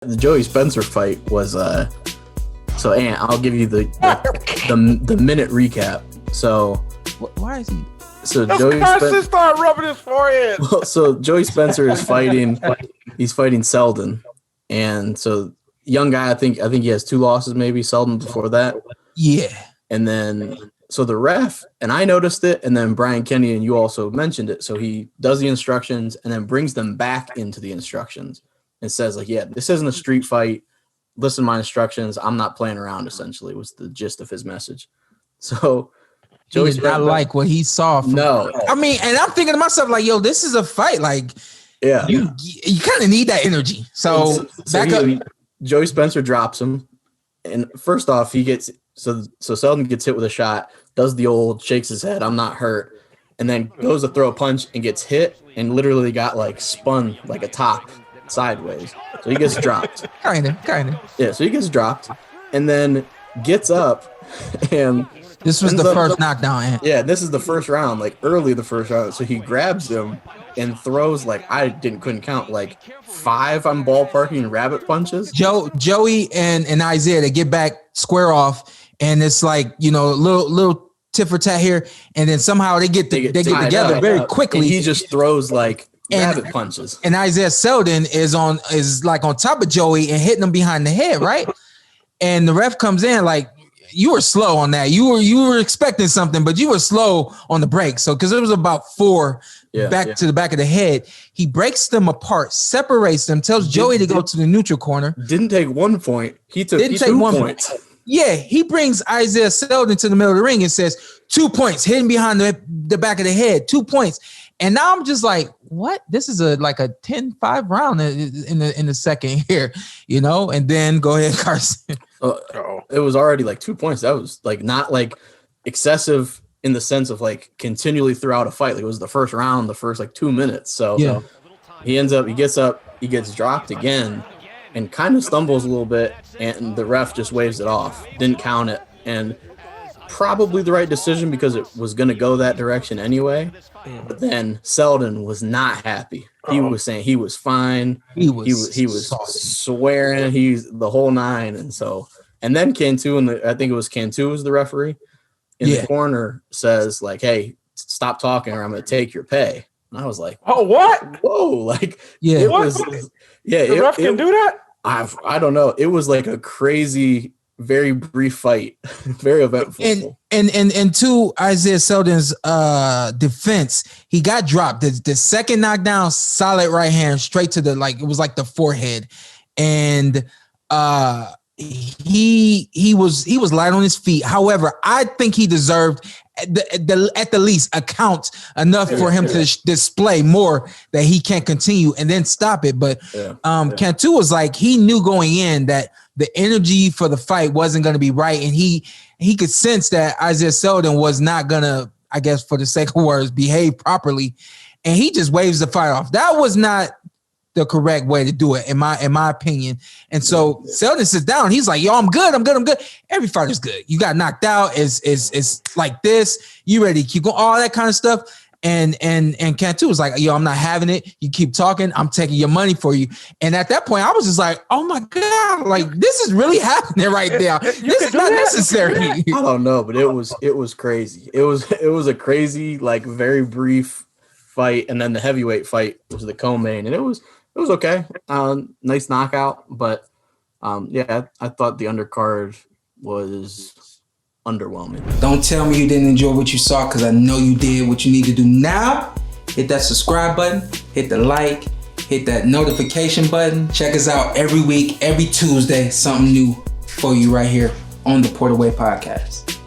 The Joey Spencer fight was so Ant, I'll give you the minute recap. So why is he? So Joey Carson started rubbing his forehead. Well, so Joey Spencer is fighting. He's fighting Seldon, and so young guy. I think he has 2 losses, maybe Seldon before that. Yeah, and then so the ref and I noticed it, and then Brian Kenny and you also mentioned it. So he does the instructions and then brings them back into the instructions and says like, yeah, this isn't a street fight. Listen to my instructions. I'm not playing around. Essentially, was the gist of his message. So. Joey did not like what he saw. No, I mean, and I'm thinking to myself, like, yo, this is a fight. Like, yeah, you kind of need that energy. So back up. Joey Spencer drops him, and first off, he gets so Seldon gets hit with a shot, does the old shakes his head, I'm not hurt, and then goes to throw a punch and gets hit, and literally got like spun like a top sideways. So he gets dropped. Kind of. Yeah, so he gets dropped, and then gets up and. This was the first knockdown. Yeah, this is the first round, like early the first round. So he grabs him and throws like couldn't count like 5. I'm ballparking rabbit punches. Joey and Isiah, they get back square off, and it's like, you know, little tit for tat here, and then somehow they get together very quickly. And he just throws like rabbit punches. And Isiah Seldon is like on top of Joey and hitting him behind the head, right? And the ref comes in like, you were slow on that. You were expecting something, but you were slow on the break. So because it was about 4 to the back of the head, he breaks them apart, separates them, tells Joey to go to the neutral corner. Didn't take 1 point. He took 2 points. Yeah, he brings Isiah Seldon to the middle of the ring and says 2 points, hidden behind the back of the head, 2 points. And now I'm just like, what? This is like a 10-5 round in the second here, you know? And then go ahead, Carson. It was already like 2 points. That was like not like excessive in the sense of like continually throughout a fight. Like it was the first round, the first like 2 minutes. So yeah. He gets up, he gets dropped again and kind of stumbles a little bit, and the ref just waves it off. Didn't count it. And probably the right decision because it was going to go that direction anyway. But then Seldon was not happy. He was saying he was fine. He was swearing. He's the whole 9. And then Cantu, I think it was Cantu was the referee in the corner, says like, hey, stop talking or I'm going to take your pay. And I was like, oh, what? Whoa. Like, yeah, it was, the ref can do that? I don't know. It was like a crazy, very brief fight, very eventful. And to Isiah Seldon's defense, he got dropped. The second knockdown, solid right hand, straight to it was like the forehead, and he was light on his feet. However, I think he deserved at the least a count enough for him to display more that he can't continue and then stop it. But Cantu was like, he knew going in that the energy for the fight wasn't going to be right, and he could sense that Isiah Seldon was not going to, I guess for the sake of words, behave properly, and he just waves the fight off. That was not the correct way to do it, in my opinion. And so Seldon sits down. He's like, yo, I'm good. Every fighter's good. You got knocked out. It's like this. You ready to keep going, all that kind of stuff. And Cantu was like, yo, I'm not having it. You keep talking. I'm taking your money for you. And at that point, I was just like, oh my God, like this is really happening right now. This is not necessary. I don't know, but it was crazy. It was a crazy, like very brief fight. And then the heavyweight fight was the co-main, and it was okay. Nice knockout, but I thought the undercard was underwhelming. Don't tell me you didn't enjoy what you saw, because I know you did. What you need to do now, hit that subscribe button, hit the like, hit that notification button. Check us out every week, every Tuesday, something new for you right here on the Porter Way Podcast.